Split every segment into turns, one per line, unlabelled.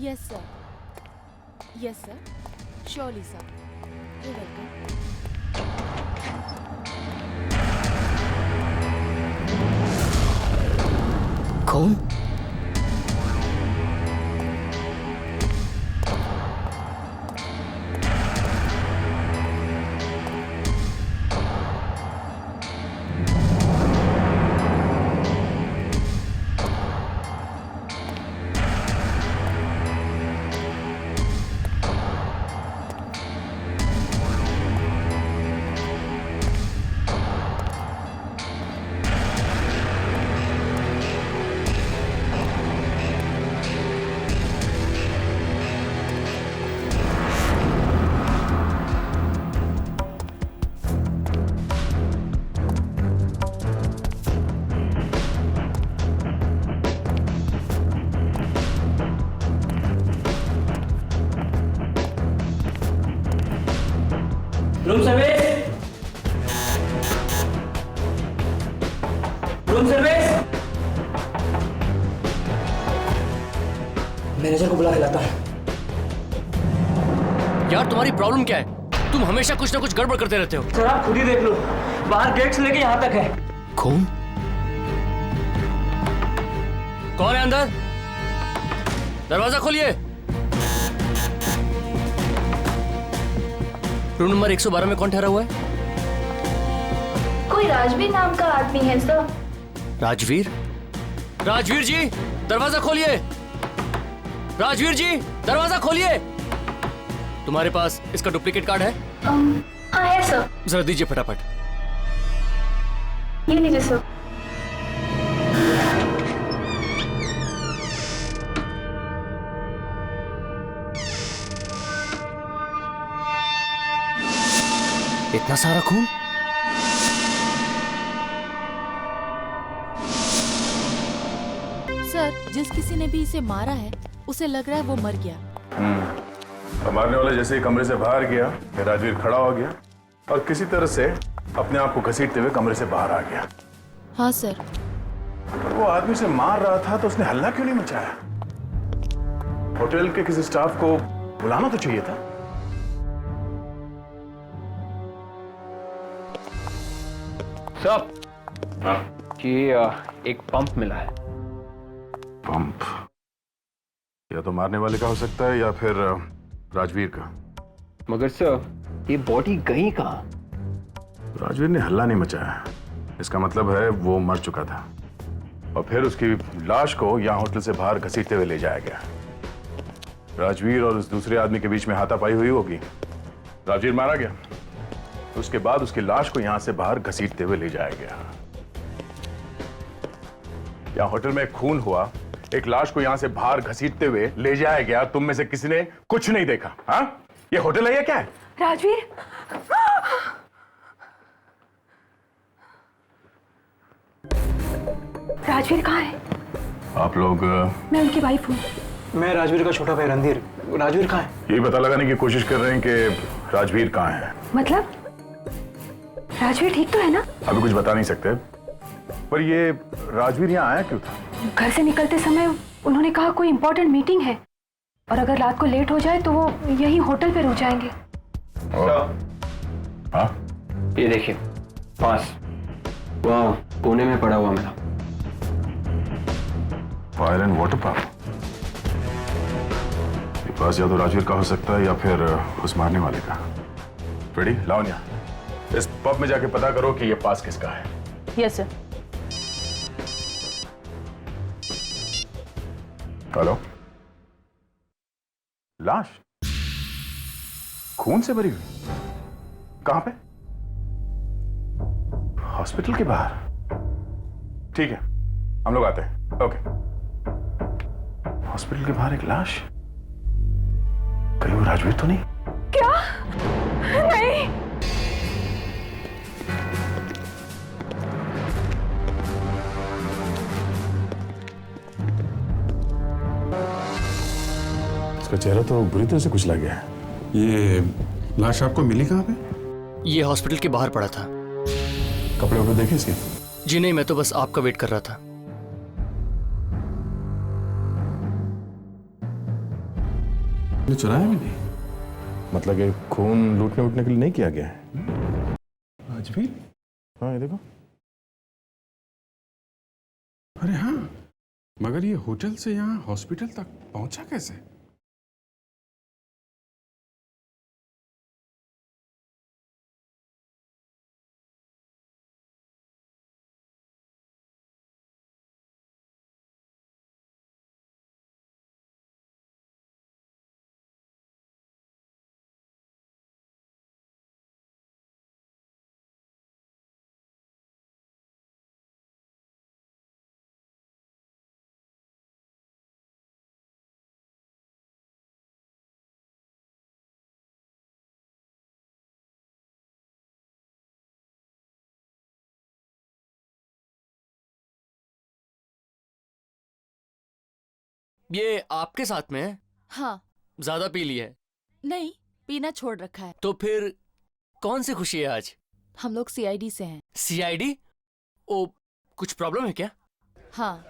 Yes, sir. Yes, sir. Surely, sir. You're welcome.
कौन?
Room service, room service. Manager को बुला के लाता हूँ।
यार तुम्हारी प्रॉब्लम क्या है? तुम हमेशा कुछ ना कुछ गड़बड़ करते रहते हो।
सर आप खुद ही देख लो, बाहर गेट से लेके यहाँ तक है।
कौन? कौन है अंदर? दरवाजा खोलिए। रूम नंबर 112 में कौन ठहरा हुआ है?
कोई राजवीर नाम का आदमी है सर।
राजवीर? राजवीर जी दरवाजा खोलिए। राजवीर जी दरवाजा खोलिए। तुम्हारे पास इसका डुप्लीकेट कार्ड है?
हाँ है सर।
जरा दीजिए फटाफट।
ये लीजिए सर।
इतना सारा खून?
सर, जिस किसी ने भी इसे मारा है, उसे लग रहा है वो मर गया।
तो मारने वाला जैसे ही कमरे से बाहर गया, राजवीर खड़ा हो गया और किसी तरह से अपने आप को घसीटते हुए कमरे से बाहर आ गया।
हाँ सर।
पर वो आदमी से मार रहा था तो उसने हल्ला क्यों नहीं मचाया? होटल के किसी स्टाफ को बुलाना तो चाहिए था।
सर, ये एक पंप मिला है।
पंप? या तो मारने वाले का हो सकता है या फिर राजवीर का।
मगर सर, ये बॉडी गई कहाँ?
राजवीर ने हल्ला नहीं मचाया, इसका मतलब है वो मर चुका था और फिर उसकी लाश को यहाँ होटल से बाहर घसीटते हुए ले जाया गया। राजवीर और उस दूसरे आदमी के बीच में हाथापाई हुई होगी। राजवीर मारा गया, उसके बाद उसकी लाश को यहाँ से बाहर घसीटते हुए ले जाया गया। यहाँ होटल में खून हुआ, एक लाश को यहाँ से बाहर घसीटते हुए ले जाया गया। तुम में से किसी ने कुछ नहीं देखा? हाँ, ये होटल है या क्या है?
राजवीर, राजवीर कहाँ है?
आप लोग?
मैं उनकी वाइफ हूँ।
मैं राजवीर का छोटा भाई रणधीर। राजवीर कहाँ है?
ये पता लगाने की कोशिश कर रहे हैं कि राजवीर कहाँ है।
मतलब राजवीर ठीक तो है ना?
अभी कुछ बता नहीं सकते, पर ये राजवीर यहाँ आया क्यों था?
घर से निकलते समय उन्होंने कहा कोई इंपॉर्टेंट मीटिंग है और अगर रात को लेट हो जाए तो वो यही होटल पे रुक जाएंगे।
हाँ?
ये देखिए, पास वहाँ कोने में पड़ा हुआ मेरा।
Fire and water pump. ये पास या तो राजवीर का हो सकता है या फिर उस मारने वाले का। फ्रेडी, लावण्या, इस पब में जाके पता करो कि ये पास किसका है।
Yes sir.
हेलो? लाश खून से भरी हुई? कहां पे? हॉस्पिटल के बाहर? ठीक है, हम लोग आते हैं। ओके। हॉस्पिटल के बाहर एक लाश? कहीं वो राजवीर तो नहीं?
क्या? नहीं।
इसका चेहरा तो बुरी तरह से कुचला गया है।
ये लाश आपको मिली कहाँ पे?
ये हॉस्पिटल के बाहर पड़ा था।
कपड़े वपड़े देखे इसके?
जी नहीं, मैं तो बस आपका वेट कर रहा था।
ने चुराया भी नहीं।
मतलब कि खून लूटने उठने के लिए नहीं किया गया है।
राजवीर?
हाँ, ये देखो।
अरे हाँ, मगर ये होटल से यहाँ हॉस्पिटल तक पहुंचा कैसे?
ये आपके साथ में है?
हाँ।
ज्यादा पी ली है?
नहीं, पीना छोड़ रखा है।
तो फिर कौन सी खुशी है आज?
हम लोग सीआईडी से हैं।
सीआईडी? ओ, कुछ प्रॉब्लम है क्या?
हाँ,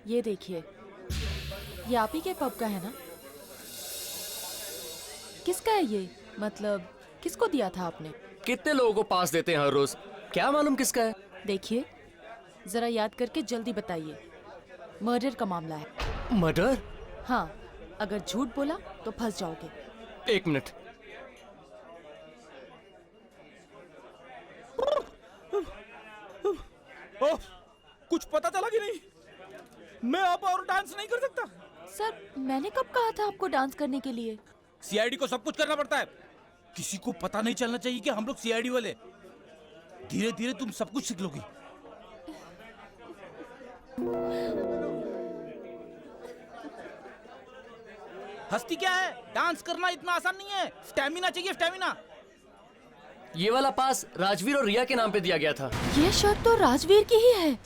ये देखिए, ये आप ही के पब का है ना? किसका है ये? मतलब किसको दिया था आपने?
कितने लोगों को पास देते हैं हर रोज, क्या मालूम किसका है?
देखिए, जरा याद करके जल्दी बताइए। मर्डर का मामला है।
मर्डर?
हाँ, अगर झूठ बोला तो फंस जाओगे।
1 मिनट।
ओह, कुछ पता चला कि नहीं? मैं अब और डांस नहीं कर सकता।
सर, मैंने कब कहा था आपको डांस करने के लिए?
सीआईडी को सब कुछ करना पड़ता है। किसी को पता नहीं चलना चाहिए कि हम लोग सीआईडी वाले। धीरे धीरे तुम सब कुछ सीख लोगी। हस्ती क्या है? डांस करना इतना आसान नहीं है। स्टैमिना चाहिए, स्टैमिना।
ये वाला पास राजवीर और रिया के नाम पे दिया गया था।
ये शर्ट तो राजवीर की ही है।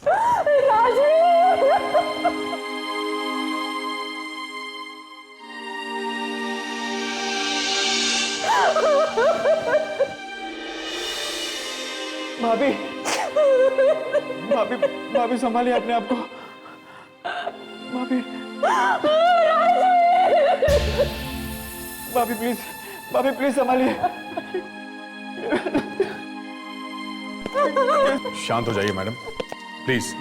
भाभी, भाभी, भाभी संभालिए अपने आप को। भाभी, भाभी प्लीज, भाभी प्लीज संभालिए।
शांत हो जाइए मैडम, प्लीज।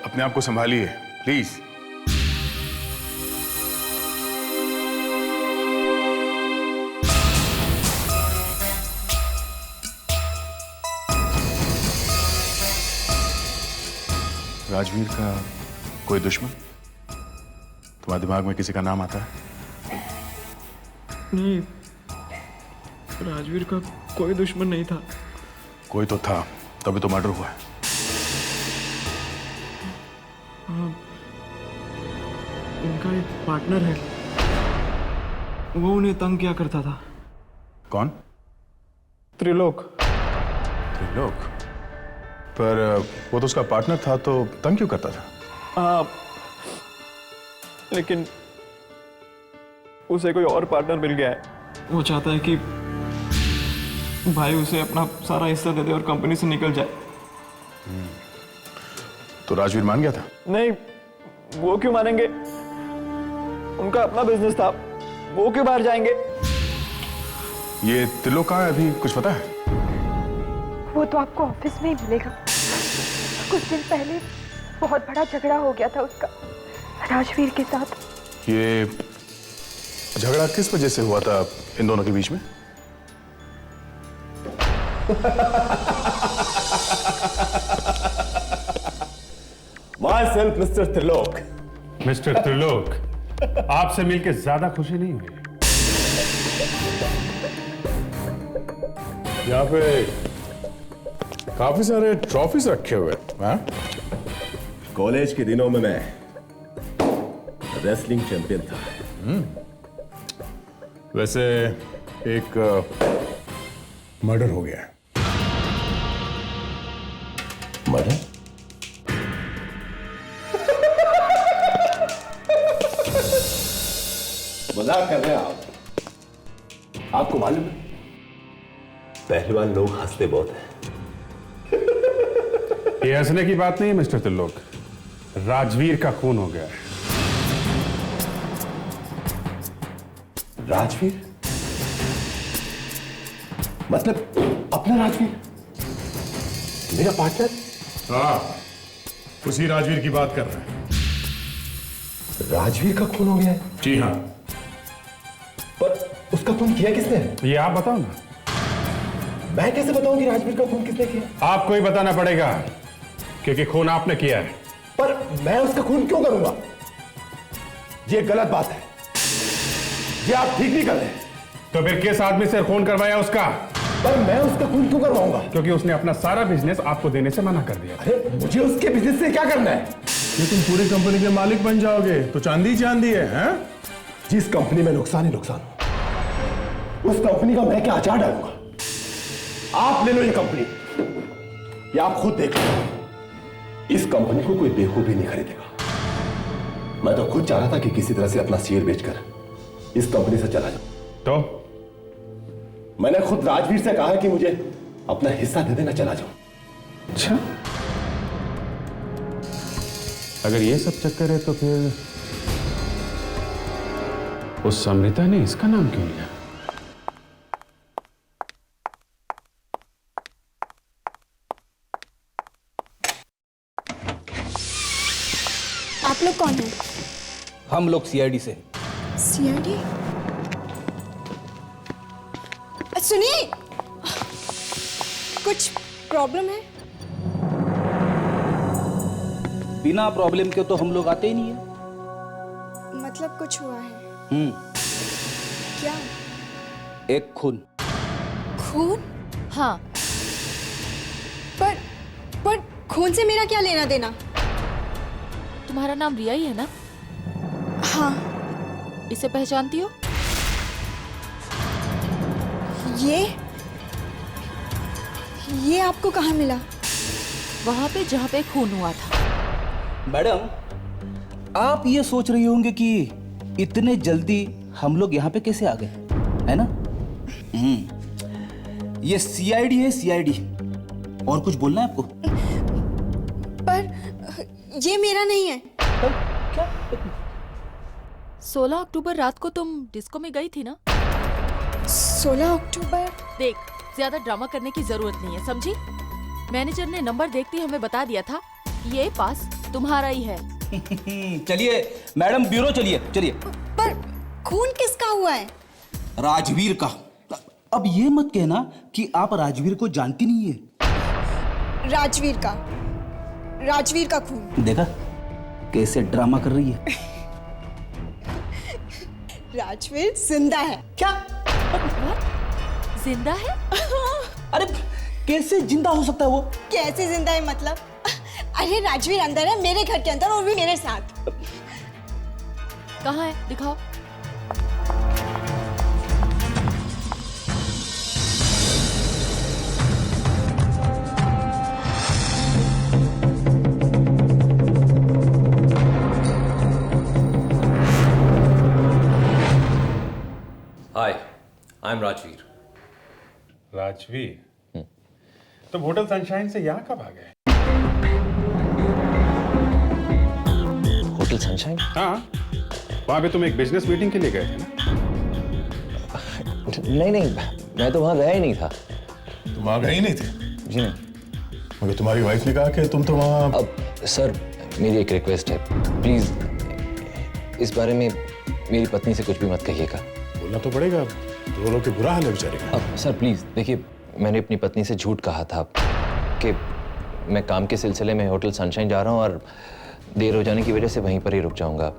अपने आप को संभालिए, प्लीज। राजवीर का कोई दुश्मन? तुम्हारे दिमाग में किसी का नाम आता है?
नहीं, राजवीर का कोई दुश्मन नहीं था।
कोई तो था, तभी तो मर्डर हुआ है।
हाँ, उनका एक पार्टनर है, वो उन्हें तंग किया करता था।
कौन?
त्रिलोक।
त्रिलोक? पर वो तो उसका पार्टनर था, तो तंग क्यों करता था?
हाँ, लेकिन उसे कोई और पार्टनर मिल गया है। वो चाहता है कि भाई उसे अपना सारा हिस्सा दे दे और कंपनी से निकल जाए।
तो राजवीर मान गया था?
नहीं, वो क्यों मानेंगे? उनका अपना बिजनेस था, वो क्यों बाहर जाएंगे?
ये त्रिलोक कहाँ है अभी, कुछ पता है?
वो तो आपको ऑफिस में ही मिलेगा। कुछ दिन पहले बहुत बड़ा झगड़ा हो गया था उसका राजवीर के साथ।
ये झगड़ा किस वजह से हुआ था इन दोनों के बीच में?
Myself, Mr. Trilok.
Mister Trilok, आपसे मिलकर ज्यादा खुशी नहीं हुई।
यहाँ पे काफी सारे ट्रॉफीज रखे हुए हैं।
कॉलेज के दिनों में मैं रेसलिंग चैंपियन था।
वैसे एक मर्डर हो गया है।
मर्डर? मजाक कर रहे हैं आप? आपको मालूम है, पहलवान लोग हंसते बहुत हैं।
ये हंसने की बात नहीं है मिस्टर त्रिलोक, राजवीर का खून हो गया है।
राजवीर? मतलब अपना राजवीर, मेरा पार्टनर?
हाँ, उसी राजवीर की बात कर रहे हैं।
राजवीर का खून हो गया है?
जी हाँ।
पर उसका खून किया किसने?
ये आप बताओ ना।
मैं कैसे बताऊं कि राजवीर का खून किसने किया?
आपको ही बताना पड़ेगा, क्योंकि खून आपने किया है।
पर मैं उसका खून क्यों करूंगा? ये गलत बात है, ये आप ठीक नहीं कर रहे।
तो फिर किस आदमी से खून करवाया उसका?
पर मैं उसका खून क्यों करवाऊंगा?
क्योंकि उसने अपना सारा बिजनेस आपको देने से मना कर दिया।
अरे मुझे उसके बिजनेस से क्या करना है?
ये तुम पूरी कंपनी के मालिक बन जाओगे तो चांदी चांदी है, हैं?
जिस कंपनी में नुकसान ही नुकसान हो, उस कंपनी का मैं क्या अचार डालूंगा? आप ले लो ये कंपनी, या आप खुद देख लो। इस कंपनी को कोई बेवकूफ भी नहीं खरीदेगा। मैं तो खुद चाह रहा था कि किसी तरह से अपना शेयर बेचकर इस कंपनी से चला जाऊं।
तो
मैंने खुद राजवीर से कहा कि मुझे अपना हिस्सा दे देना, चला जाऊं।
अच्छा, अगर ये सब चक्कर है तो फिर उस समृता ने इसका नाम क्यों लिया?
आप लोग कौन हैं?
हम लोग सीआईडी से।
सीआईडी? सुनिए, कुछ प्रॉब्लम है?
बिना प्रॉब्लम के तो हम लोग आते ही नहीं है।
मतलब कुछ हुआ है? क्या?
एक खून।
खून?
हाँ,
पर खून से मेरा क्या लेना देना?
तुम्हारा नाम रिया ही है ना?
हाँ।
इसे पहचानती हो?
ये आपको कहाँ मिला?
वहां पे जहाँ पे खून हुआ था।
मैडम, आप ये सोच रही होंगे कि इतने जल्दी हम लोग यहाँ पे कैसे आ गए, है ना? ये सीआईडी है, सीआईडी। और कुछ बोलना है आपको?
पर ये मेरा नहीं है।
क्या?
16 अक्टूबर रात को तुम डिस्को में गई थी ना?
16 अक्टूबर?
देख, ज्यादा ड्रामा करने की जरूरत नहीं है, समझी? मैनेजर ने नंबर देखते ही हमें बता दिया था, ये पास तुम्हारा ही है।
चलिए मैडम, ब्यूरो चलिए चलिए।
पर खून किसका हुआ है?
राजवीर का। अब ये मत कहना कि आप राजवीर को जानती नहीं है।
राजवीर का खून।
देखा कैसे ड्रामा कर रही है।
राजवीर जिंदा है।
क्या?
जिंदा है?
अरे कैसे जिंदा हो सकता है वो?
कैसे जिंदा है मतलब? अरे राजवीर अंदर है, मेरे घर के अंदर, और भी मेरे साथ।
कहाँ है? दिखाओ।
हाय, आई एम राजवीर।
राजवीर, तुम होटल सनशाइन से यहाँ कब आ गए?
Hotel sunshine?
हाँ, वहाँ पे तुम एक बिजनेस मीटिंग के लिए गए थे ना?
नहीं, मैं तो वहाँ गया ही नहीं था।
तुम वहां गए ही नहीं थे?
जी नहीं।
मगर तुम्हारी वाइफ ने कहा कि तुम तो वहां।
अब सर, मेरी एक रिक्वेस्ट है, प्लीज इस बारे में मेरी पत्नी से कुछ भी मत कहिएगा।
बोलना तो पड़ेगा, रो रो के बुरा हाल है बेचारे का।
अब सर प्लीज देखिए, मैंने अपनी पत्नी से झूठ कहा था कि मैं काम के सिलसिले में होटल सनशाइन जा रहा हूँ और देर हो जाने की वजह से वहीं पर ही रुक जाऊंगा।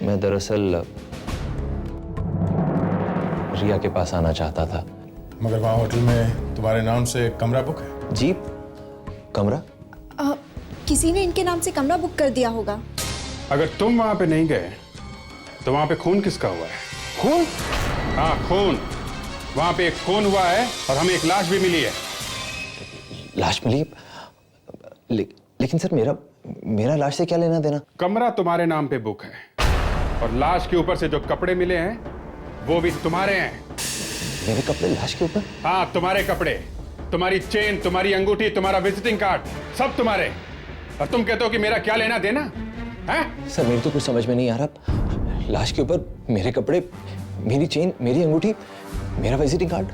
मैं दरअसल रिया के पास आना चाहता था।
मगर वहां होटल में तुम्हारे नाम से कमरा बुक है?
जी, कमरा?
किसी ने इनके नाम से कमरा बुक कर दिया होगा।
अगर तुम वहाँ पे नहीं गए तो वहाँ पे खून किसका हुआ है?
खून?
हाँ, खून। वहाँ पे एक खून हुआ है और हमें एक लाश भी मिली है।
लाश मिली? लेकिन सर मेरा लाश से क्या लेना देना?
कमरा तुम्हारे नाम पे बुक है और लाश के ऊपर से जो कपड़े मिले हैं वो भी तुम्हारे हैं।
मेरे कपड़े लाश के ऊपर?
हाँ, तुम्हारे कपड़े। तुम्हारी चेन, तुम्हारी अंगूठी, तुम्हारा विजिटिंग कार्ड, सब तुम्हारे। और तुम कहते हो कि मेरा क्या लेना देना है?
सर मेरी तो कुछ समझ में नहीं आ रहा। लाश के ऊपर मेरे कपड़े, मेरी चेन, मेरी अंगूठी, मेरा विजिटिंग कार्ड।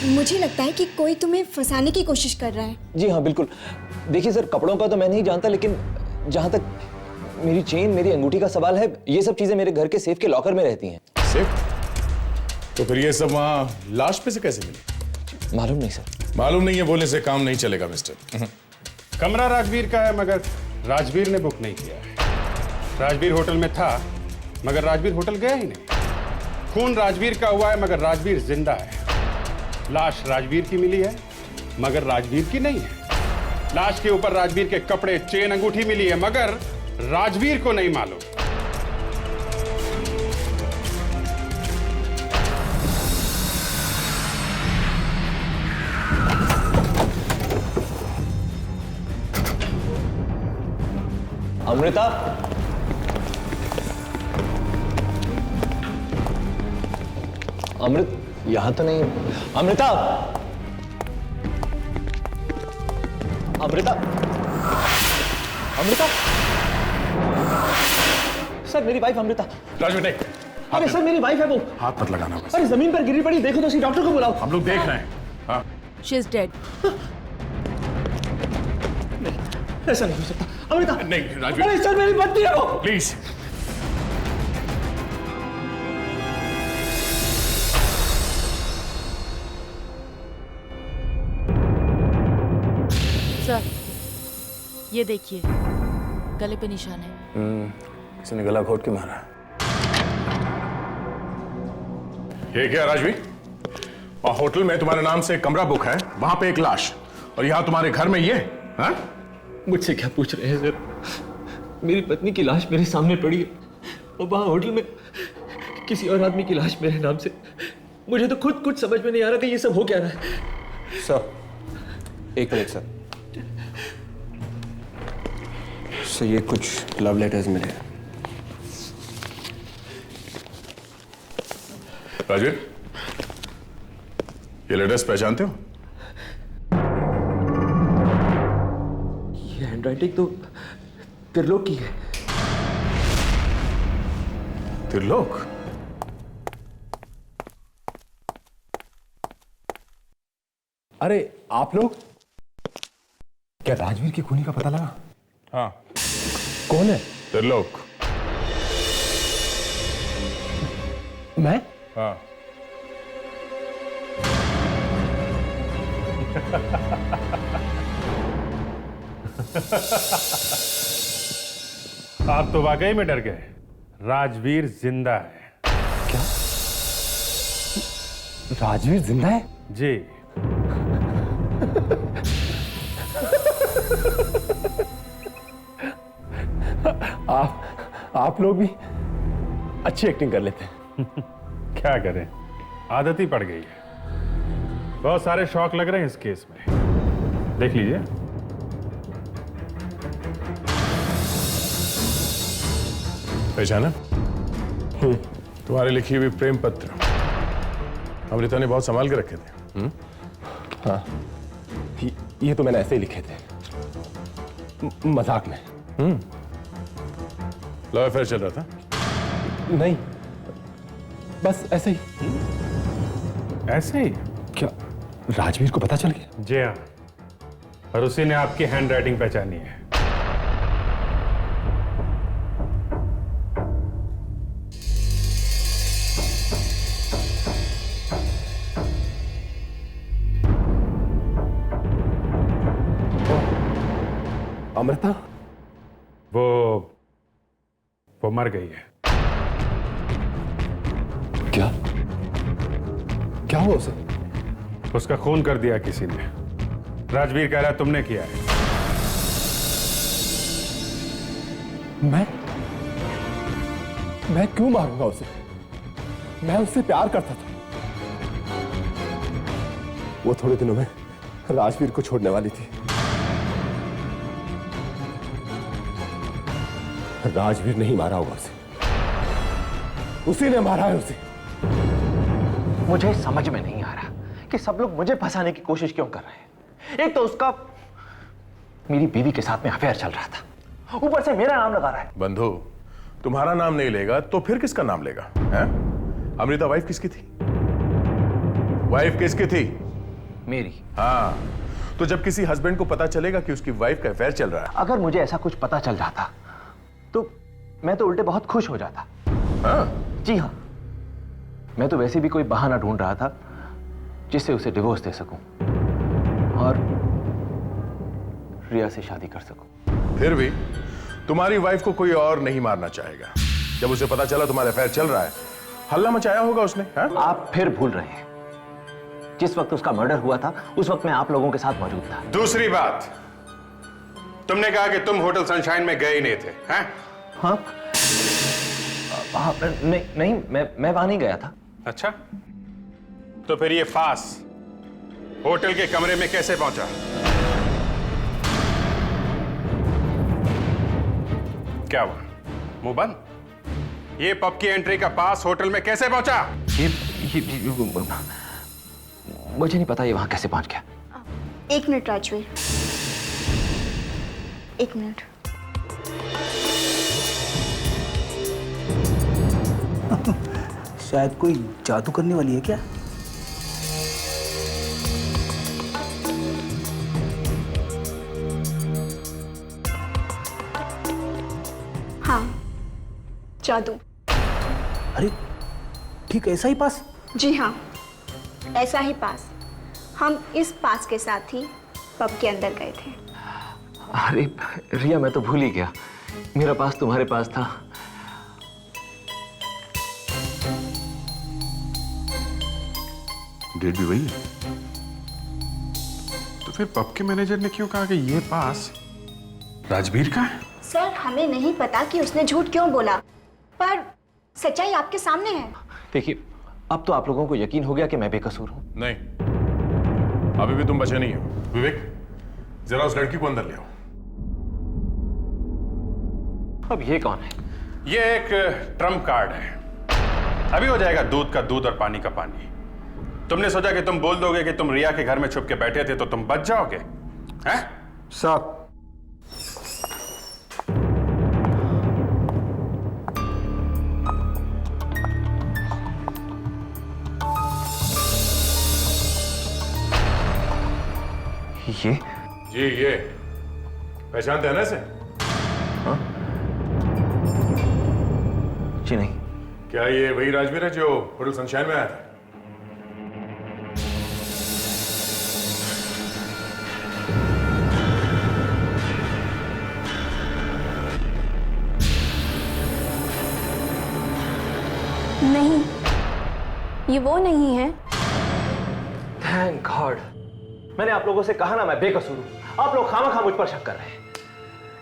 मुझे लगता है कि कोई तुम्हें फंसाने की कोशिश कर रहा है।
जी हाँ बिल्कुल। देखिए सर, कपड़ों का तो मैं नहीं जानता, लेकिन जहां तक मेरी चेन, मेरी अंगूठी का सवाल है, ये सब चीजें मेरे घर के सेफ के लॉकर में रहती हैं।
सेफ? तो फिर ये सब वहां लाश पे से कैसे मिले?
मालूम नहीं सर।
मालूम नहीं है बोलने से काम नहीं चलेगा मिस्टर।
कमरा राजवीर का है, मगर राजवीर ने बुक नहीं किया है। राजवीर होटल में था, मगर राजवीर होटल गया ही नहीं। खून राजवीर का हुआ है, मगर राजवीर जिंदा है। लाश राजवीर की मिली है, मगर राजवीर की नहीं है। लाश के ऊपर राजवीर के कपड़े, चेन, अंगूठी मिली है, मगर राजवीर को नहीं मालूम।
अमृता, अमृत यहां तो नहीं। अमृता, अमृता, अमृता। सर मेरी वाइफ अमृता।
राजवीर नहीं।
अरे सर मेरी वाइफ है वो।
हाथ मत लगाना बस।
अरे जमीन पर गिरी पड़ी, देखो तो उसी डॉक्टर को बुलाओ।
हम लोग देख रहे हैं। हाँ।
She is dead.
ऐसा नहीं हो सकता। अमृता
नहीं राजवीर।
अरे सर मेरी पत्नी है वो।
प्लीज।
सर ये देखिए, गले पे निशान है।
किसी ने गला घोट के मारा। ये क्या राजवीर? होटल में तुम्हारे नाम से कमरा बुक है, वहां पे एक लाश, और यहां तुम्हारे घर में ये? हाँ?
मुझसे क्या पूछ रहे हैं सर? मेरी पत्नी की लाश मेरे सामने पड़ी है और वहां होटल में किसी और आदमी की लाश मेरे नाम से। मुझे तो खुद कुछ समझ में नहीं आ रहा कि ये सब हो क्या रहा है।
सर एक मिनट सर। सर ये कुछ लव लेटर्स मिले।
राजवीर, ये लेटर्स पहचानते हो?
ये हैंडराइटिंग तो त्रिलोक की है।
त्रिलोक?
अरे आप लोग, क्या राजवीर की खूनी का पता लगा?
हाँ।
कौन है?
त्रिलोक।
मैं?
हाँ।
आप तो वाकई में डर गए। राजवीर जिंदा है।
क्या? राजवीर जिंदा है?
जी।
आप लोग भी अच्छी एक्टिंग कर लेते हैं।
क्या करें, आदत ही पड़ गई है। बहुत सारे शौक लग रहे हैं इस केस में, देख लीजिए।
पहचाना? तुम्हारे लिखी हुई प्रेम पत्र अमृता ने बहुत संभाल के रखे थे।
हाँ, ये तो मैंने ऐसे ही लिखे थे, मजाक में।
लव अफेयर चल रहा था?
नहीं, बस ऐसे ही।
ऐसे ही?
क्या राजवीर को पता चल गया?
जी हाँ, और उसी ने आपकी हैंडराइटिंग पहचानी है।
अमृता?
वो मर गई है।
क्या हुआ उसे?
उसका खून कर दिया किसी ने। राजवीर कह रहा है तुमने किया है।
मैं क्यों मारूंगा उसे? मैं उससे प्यार करता था। वो थोड़े दिनों में राजवीर को छोड़ने वाली थी। राजवीर नहीं मारा होगा उसे, उसी ने मारा है उसे।
मुझे समझ में नहीं आ रहा कि सब लोग मुझे फंसाने की कोशिश क्यों कर रहे हैं। एक तो उसका मेरी बीवी के साथ में अफेयर चल रहा था, ऊपर से मेरा नाम लगा रहा है।
बंधु, तुम्हारा नाम नहीं लेगा तो फिर किसका नाम लेगा? हैं? अमृता वाइफ किसकी थी? वाइफ किसकी थी?
मेरी।
हाँ, तो जब किसी हस्बैंड को पता चलेगा कि उसकी वाइफ का अफेयर चल रहा है,
अगर मुझे ऐसा कुछ पता चल जाता तो मैं तो उल्टे बहुत खुश हो जाता।
हाँ?
जी हाँ, मैं तो वैसे भी कोई बहाना ढूंढ रहा था जिससे उसे डिवोर्स दे सकूं और रिया से शादी कर सकूं।
फिर भी तुम्हारी वाइफ को कोई और नहीं मारना चाहेगा। जब उसे पता चला तुम्हारा अफेयर चल रहा है, हल्ला मचाया होगा उसने। हाँ?
आप फिर भूल रहे हैं, जिस वक्त उसका मर्डर हुआ था उस वक्त मैं आप लोगों के साथ मौजूद था।
दूसरी बात, तुमने कहा कि तुम होटल सनशाइन में गए ही नहीं थे, हैं?
हाँ? नहीं, मैं वहां नहीं गया था।
अच्छा, तो फिर ये फास होटल के कमरे में कैसे पहुंचा? क्या हुआ, मुंह बंद? ये पब की एंट्री का पास होटल में कैसे पहुंचा?
मुझे नहीं पता ये वहां कैसे पहुंच गया।
1 मिनट राजवीर, 1 मिनट।
शायद कोई जादू करने वाली है क्या?
हाँ, जादू।
अरे ठीक ऐसा ही पास?
जी हाँ, ऐसा ही पास। हम इस पास के साथ ही पब के अंदर गए थे।
अरे रिया, मैं तो भूल ही गया, मेरा पास तुम्हारे पास था।
डेट भी वही है। तो फिर पब के मैनेजर ने क्यों कहा कि ये पास राजवीर का है?
सर, हमें नहीं पता कि उसने झूठ क्यों बोला, पर सच्चाई आपके सामने है।
देखिए, अब तो आप लोगों को यकीन हो गया कि मैं बेकसूर हूं।
नहीं, अभी भी तुम बचे नहीं हो। विवेक, जरा उस लड़की को अंदर ले आओ।
अब ये कौन है?
ये एक ट्रम्प कार्ड है। अभी हो जाएगा दूध का दूध और पानी का पानी। तुमने सोचा कि तुम बोल दोगे कि तुम रिया के घर में छुप के बैठे थे तो तुम बच जाओगे, हैं?
साहब,
ये?
जी, ये पहचानते हैं ना इसे?
हाँ? जी नहीं।
क्या ये वही राजवीर है जो होटल सनशाइन में आया था?
नहीं, ये वो नहीं है।
Thank God. मैंने आप लोगों से कहा ना मैं बेकसूर हूं। आप लोग खामखा मुझ पर शक कर रहे हैं।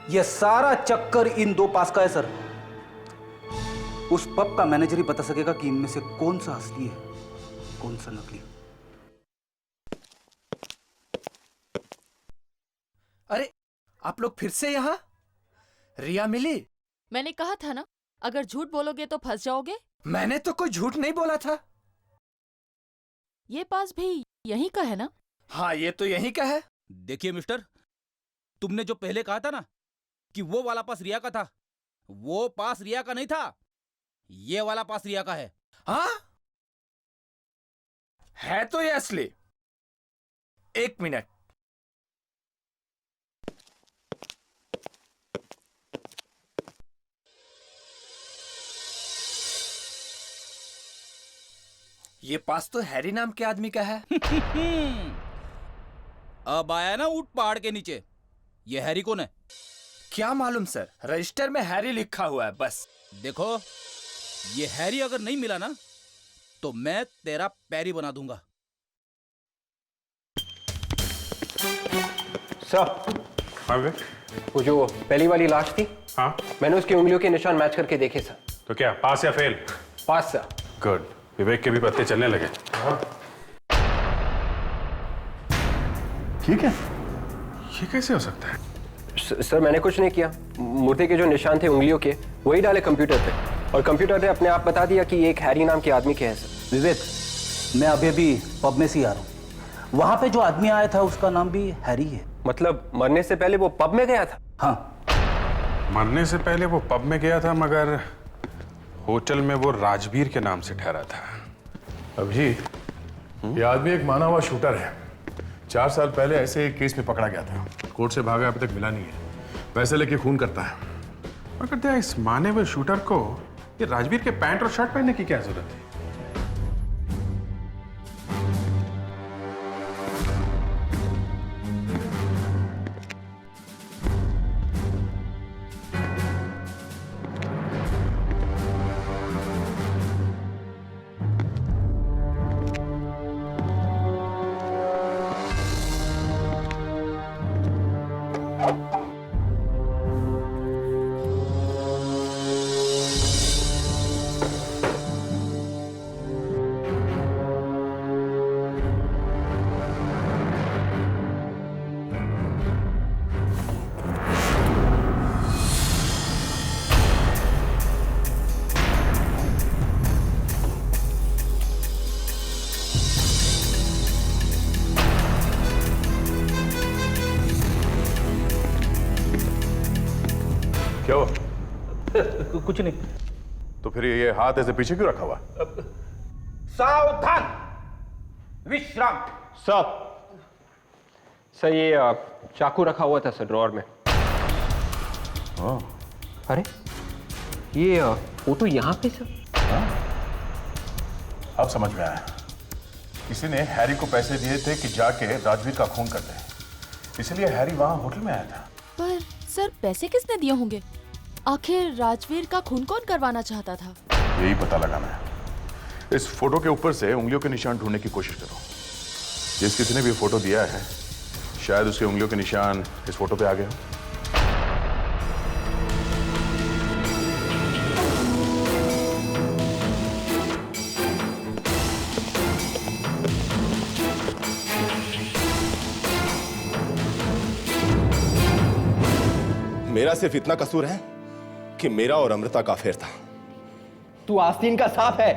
यह सारा चक्कर इन 2 पास का है सर। उस पब का मैनेजर ही बता सकेगा कि इनमें से कौन सा असली है, कौन सा नकली।
अरे, आप लोग फिर से यहाँ? रिया मिली?
मैंने कहा था ना, अगर झूठ बोलोगे तो फंस जाओगे।
मैंने तो कोई झूठ नहीं बोला था।
ये पास भी यहीं का है ना?
हाँ, ये तो यहीं का है।
देखिए मिस्टर, तुमने जो पहले कहा था ना कि वो वाला पास रिया का था, वो पास रिया का नहीं था, ये वाला पास रिया का है।
हाँ? है तो ये असली। 1 मिनट। ये पास तो हैरी नाम के आदमी का है।
अब आया ना ऊंट पहाड़ के नीचे। ये हैरी कौन है?
क्या मालूम सर, रजिस्टर में हैरी लिखा हुआ है बस।
देखो, ये हैरी अगर नहीं मिला ना तो मैं तेरा पैरी बना दूंगा।
सर,
हाँ वे?
वो जो पहली वाली लाश थी,
हाँ,
मैंने उसकी उंगलियों के निशान मैच करके देखे सर।
तो क्या पास या फेल?
पास सर।
गुड। विवेक के भी पत्ते चलने लगे।
हाँ।
ठीक है, ये कैसे हो सकता है?
सर, मैंने कुछ नहीं किया। मुर्दे के जो निशान थे उंगलियों के, वही डाले कंप्यूटर पे, और कंप्यूटर ने अपने आप बता दिया कि ये एक हैरी नाम के आदमी के हैं सर।
विवेक, मैं अभी अभी पब में से ही आ रहा हूँ। वहां पे जो आदमी आया था उसका नाम भी हैरी है।
मतलब मरने से पहले वो पब में गया था?
हाँ,
मरने से पहले वो पब में गया था, मगर होटल में वो राजवीर के नाम से ठहरा था।
अभी ये आदमी एक माना हुआ शूटर है। 4 साल पहले ऐसे एक केस में पकड़ा गया था। कोर्ट से भागा, अभी तक मिला नहीं है। पैसे लेके खून करता है।
मगर क्या इस माने हुए शूटर को ये राजवीर के पैंट और शर्ट पहनने की क्या जरूरत है?
क्या हुआ?
कुछ नहीं।
तो फिर ये हाथ ऐसे पीछे क्यों रखा हुआ?
सावधान, विश्राम।
सर ये चाकू रखा हुआ था सर ड्रॉअर में। अरे ये फोटो यहाँ पे सर?
अब समझ में आया। किसी ने हैरी को पैसे दिए थे कि जाके राजवीर का खून कर दे, इसलिए हैरी वहां होटल में आया था।
पर सर पैसे किसने दिए होंगे? आखिर राजवीर का खून कौन करवाना चाहता था?
यही पता लगाना है। इस फोटो के ऊपर से उंगलियों के निशान ढूंढने की कोशिश करो। जिस किसी ने भी फोटो दिया है, शायद उसके उंगलियों के निशान इस फोटो पे आ गए हो।
मेरा सिर्फ इतना कसूर है कि मेरा और अमृता का अफेयर था।
तू आस्तीन का सांप है।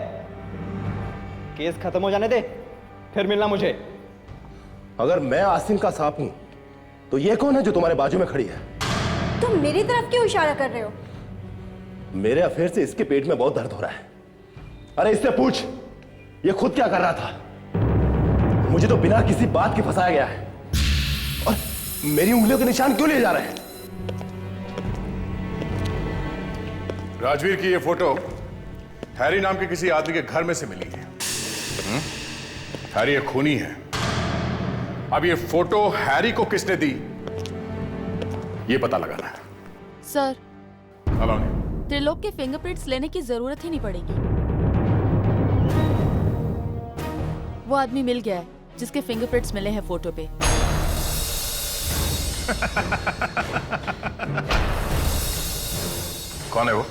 केस खत्म हो जाने दे, फिर मिलना मुझे।
अगर मैं आस्तीन का सांप हूं तो ये कौन है जो तुम्हारे बाजू में खड़ी है?
तुम मेरी तरफ क्यों इशारा कर रहे हो?
मेरे अफेयर से इसके पेट में बहुत दर्द हो रहा है। अरे इससे पूछ, ये खुद क्या कर रहा था? मुझे तो बिना किसी बात के फंसाया गया है। और मेरी उंगलियों के निशान क्यों लिए जा रहे हैं?
राजवीर की ये फोटो हैरी नाम के किसी आदमी के घर में से मिली है। हैरी एक खूनी है। अब ये फोटो हैरी को किसने दी, ये पता लगाना है।
सर,
अलाउनी,
त्रिलोक के फिंगरप्रिंट्स लेने की जरूरत ही नहीं पड़ेगी। वो आदमी मिल गया है जिसके फिंगरप्रिंट्स मिले हैं फोटो पे।
कौन है वो?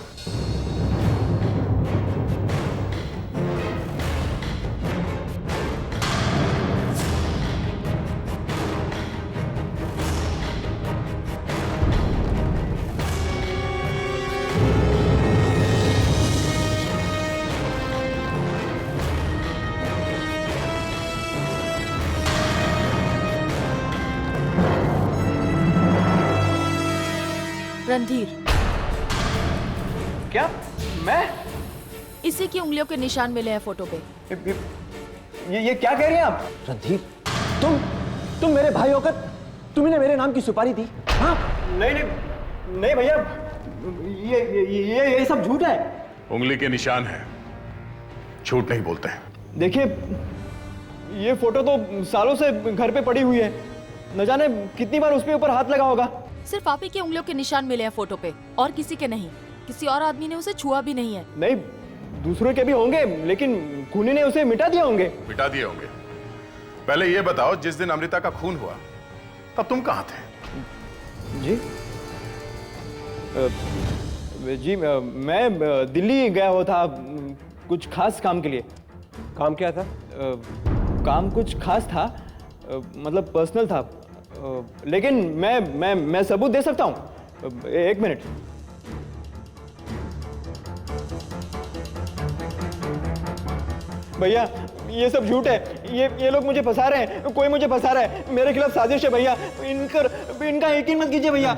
रणधीर।
क्या? मैं?
इसी की उंगलियों के निशान मिले हैं फोटो पे।
ये क्या कह रही हैं आप?
रणधीर, तुम मेरे भाई होकर तुमने मेरे नाम की सुपारी दी? हाँ? नहीं भैया, ये सब झूठ है।
उंगली के निशान है, झूठ नहीं बोलते हैं।
देखिए, ये फोटो तो सालों से घर पे पड़ी हुई है। न जाने कितनी बार उसके ऊपर हाथ लगा होगा।
सिर्फ आप ही के उंगलियों के निशान मिले हैं फोटो पे, और किसी के नहीं। किसी और आदमी ने उसे छुआ भी नहीं है।
नहीं, दूसरों के भी होंगे, लेकिन खूनी ने उसे मिटा दिया होंगे।
मिटा दिए होंगे। पहले ये बताओ, जिस दिन अमृता का खून हुआ तब तुम कहाँ थे?
जी मैं दिल्ली गया हुआ था कुछ खास काम के लिए।
काम क्या था?
काम कुछ खास था, मतलब पर्सनल था। लेकिन मैं सबूत दे सकता हूँ। एक मिनट। भैया, ये सब झूठ है। ये लोग मुझे फंसा रहे हैं, कोई मुझे फंसा रहा है, मेरे खिलाफ साजिश है भैया। इनका यकीन मत कीजिए भैया।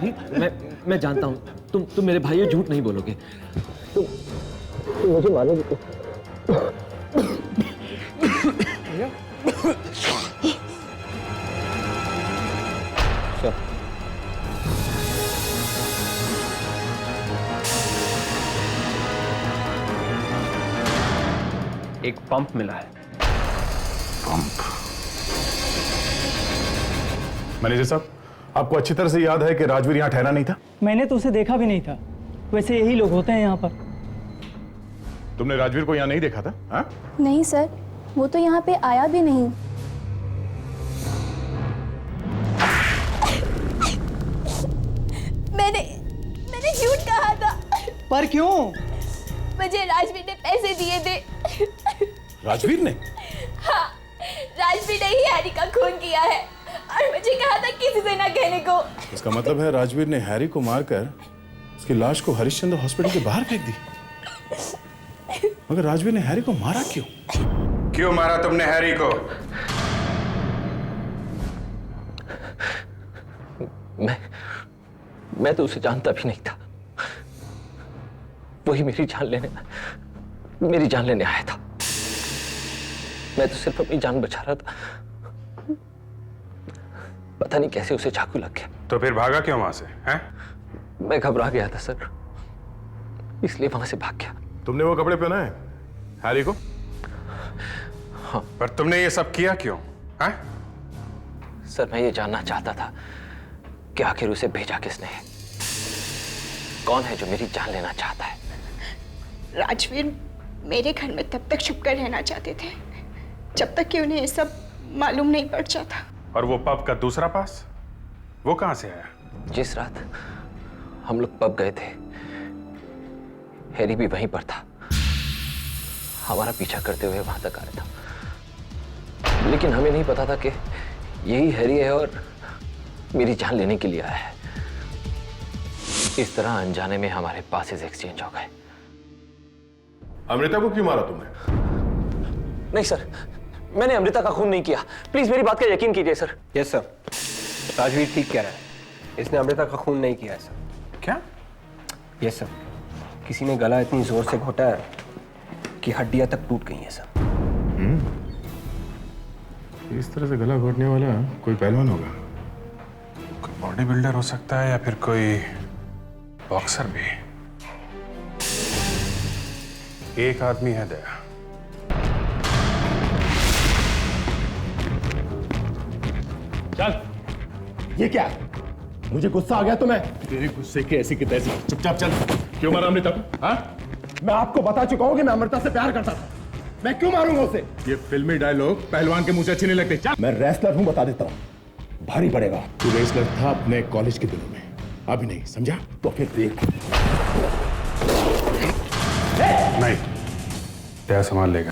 मैं जानता हूँ तुम मेरे भाई हो, झूठ नहीं बोलोगे। तुम मुझे मानोगे?
एक पंप मिला है।
पंप? मैनेजर साहब, आपको अच्छी तरह से याद है कि राजवीर यहाँ ठहरा नहीं था?
मैंने तो उसे देखा भी नहीं था। वैसे यही लोग होते हैं यहाँ पर।
तुमने राजवीर को यहाँ नहीं देखा था? हा?
नहीं सर, वो तो यहाँ पे आया भी नहीं। मैंने झूठ कहा था।
पर क्यों?
मुझे राजवीर ने पैसे दिए थे।
राजवीर ने?
हाँ, राजवीर ने ही हैरी का खून किया है और मुझे कहा था किसी से ना कहने को।
इसका मतलब है राजवीर ने हैरी को मारकर उसकी लाश को हरिश्चंद्र हॉस्पिटल के बाहर फेंक दी। मगर राजवीर ने हैरी को मारा क्यों?
क्यों मारा तुमने हैरी को?
मैं तो उसे जानता भी नहीं था। वही मेरी जान लेने आया था। मैं तो सिर्फ अपनी जान बचा रहा था। पता नहीं कैसे उसे चाकू लग गया।
तो फिर भागा क्यों वहां से? हैं?
मैं घबरा गया था सर, इसलिए वहां से भाग गया।
तुमने वो कपड़े पहना है हैरी को?
हाँ।
पर तुमने ये सब किया क्यों? हैं?
सर, मैं ये जानना चाहता था कि आखिर उसे भेजा किसने है। कौन है जो मेरी जान लेना चाहता है?
राजवीर मेरे घर में तब तक छुपकर रहना चाहते थे जब तक कि उन्हें ये सब मालूम नहीं पड़ जाता।
और वो पब का दूसरा पास, वो कहां से आया?
जिस रात हम लोग पब गए थे, हैरी भी वहीं पर था। हमारा पीछा करते हुए वहां तक आया था, लेकिन हमें नहीं पता था कि यही हैरी है और मेरी जान लेने के लिए आया है। इस तरह अनजाने में हमारे पासेस एक्सचेंज हो गए।
अमृता को क्यों मारा तुमने?
नहीं सर, मैंने अमृता का खून नहीं किया। प्लीज मेरी बात का यकीन कीजिए सर।
यस सर, राजवीर ठीक कह रहा है। इसने अमृता का खून नहीं किया है सर।
क्या?
यस सर, किसी ने गला इतनी जोर से घोटा है कि हड्डियां तक टूट गई हैं सर।
इस तरह से गला घोटने वाला कोई पहलवान होगा।
कोई बॉडी बिल्डर हो सकता है या फिर कोई बॉक्सर भी। एक आदमी है दया।
चल, ये क्या? मुझे गुस्सा आ गया तुम्हें? तेरे गुस्से की ऐसी की तैसी। चुपचाप चल। क्यों मारा अमृता को? हाँ? मैं आपको बता चुका हूं कि मैं अमृता से प्यार करता था। मैं क्यों मारूंगा उसे? ये फिल्मी डायलॉग पहलवान के मुंह से अच्छे नहीं लगते। चल। मैं रेसलर हूं, बता देता हूं। भारी पड़ेगा। तू रेसलर था अपने कॉलेज के दिनों में, अभी नहीं, समझा? तो फिर देख।
नहीं, दया संभाल लेगा।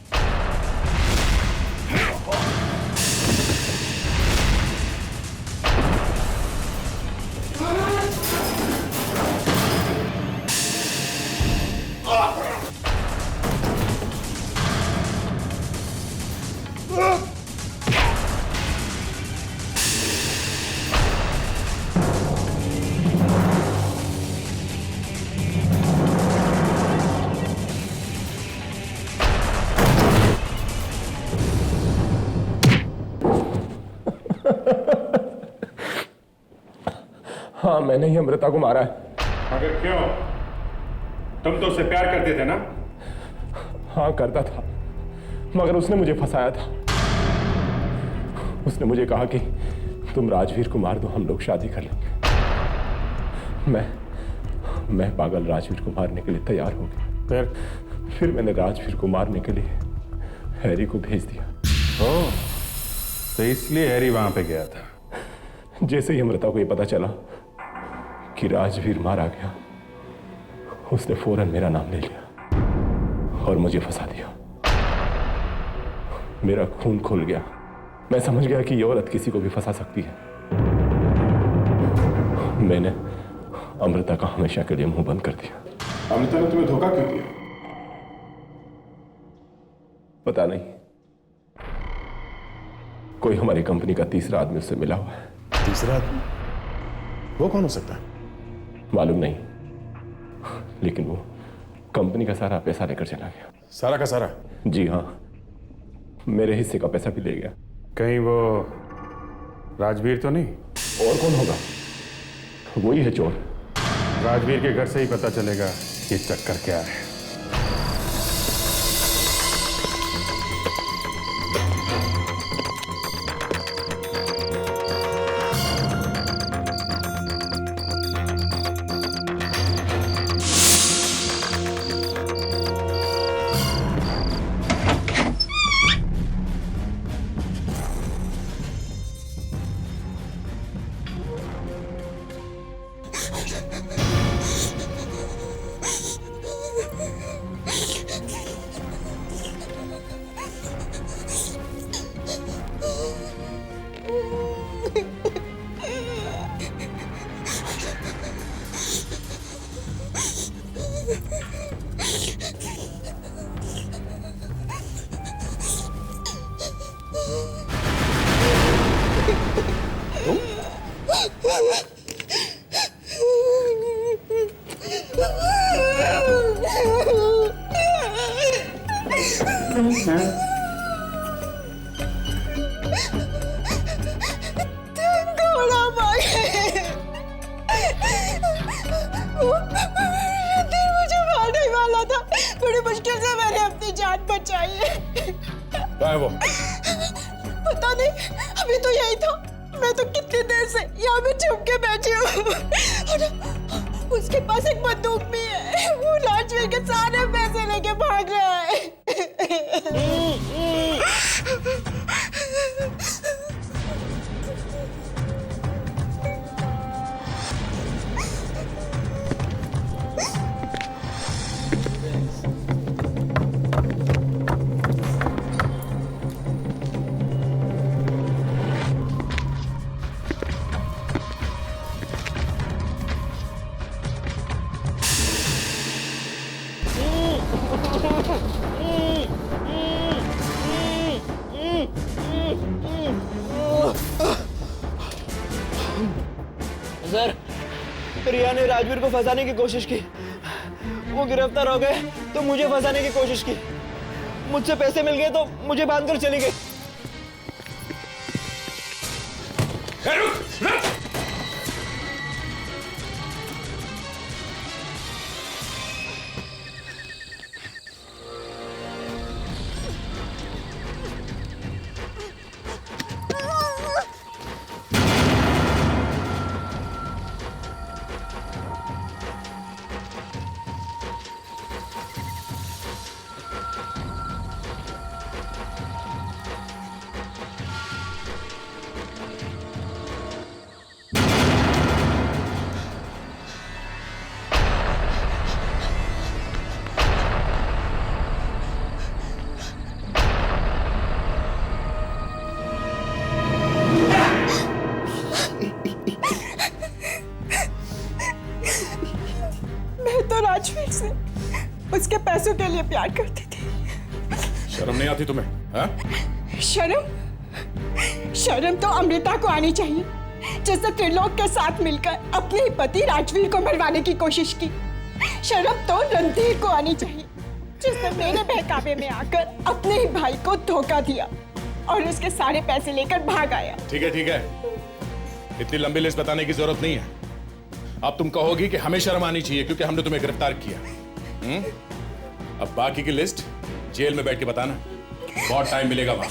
हाँ, मैंने ही अमृता को मारा है।
मगर क्यों? तुम तो उससे प्यार करते थे ना?
हाँ, करता था, मगर उसने मुझे फंसाया था। उसने मुझे कहा कि तुम राजवीर को मार दो, हम लोग शादी कर लेंगे। मैं पागल राजवीर को मारने के लिए तैयार हो गया। फिर मैंने राजवीर को मारने के लिए हैरी को भेज दिया।
ओह, तो इसलिए हैरी वहां पे गया था।
जैसे ही अमृता को ये पता चला कि राजवीर मारा गया, उसने फौरन मेरा नाम ले लिया और मुझे फंसा दिया। मेरा खून खुल गया। मैं समझ गया कि ये औरत किसी को भी फंसा सकती है। मैंने अमृता का हमेशा के लिए मुंह बंद कर दिया।
अमृता ने तुम्हें धोखा क्यों दिया?
पता नहीं, कोई हमारी कंपनी का तीसरा आदमी उससे मिला हुआ है।
तीसरा आदमी? वो कौन हो सकता है?
मालूम नहीं, लेकिन वो कंपनी का सारा पैसा लेकर चला गया।
सारा का सारा?
जी हाँ, मेरे हिस्से का पैसा भी ले गया।
कहीं वो राजवीर तो नहीं?
और कौन होगा? वही है चोर।
राजवीर के घर से ही पता चलेगा ये चक्कर क्या है।
बड़ी मुश्किल से मैंने अपनी जान बचाई है।
क्या है वो?
पता नहीं, अभी तो यही था। मैं तो कितनी देर से यहाँ पे छुप के बैठी हूँ। उसके पास एक बंदूक भी है। वो राजवीर के सारे पैसे लेके भाग रहा है।
सर, रिया ने राजवीर को फंसाने की कोशिश की। वो गिरफ्तार हो गए तो मुझे फंसाने की कोशिश की। मुझसे पैसे मिल गए तो मुझे बांधकर चली गई। राजवीर से उसके पैसों के लिए प्यार करती थी।
शर्म नहीं आती तुम्हें? हाँ?
शर्म तो अमृता को आनी चाहिए, जिसने त्रिलोक के साथ मिलकर अपने ही पति राजवीर को मरवाने की कोशिश की। शर्म तो रणधीर को आनी चाहिए, जिसने मेरे बहकावे में आकर अपने ही भाई को धोखा दिया और उसके सारे पैसे लेकर भाग आया।
ठीक है, इतनी लंबी लिस्ट बताने की जरूरत नहीं है। अब तुम कहोगी कि हमें शर्म आनी चाहिए क्योंकि हमने तुम्हें गिरफ्तार किया। अब बाकी की लिस्ट जेल में बैठ के बताना, बहुत टाइम मिलेगा वहां।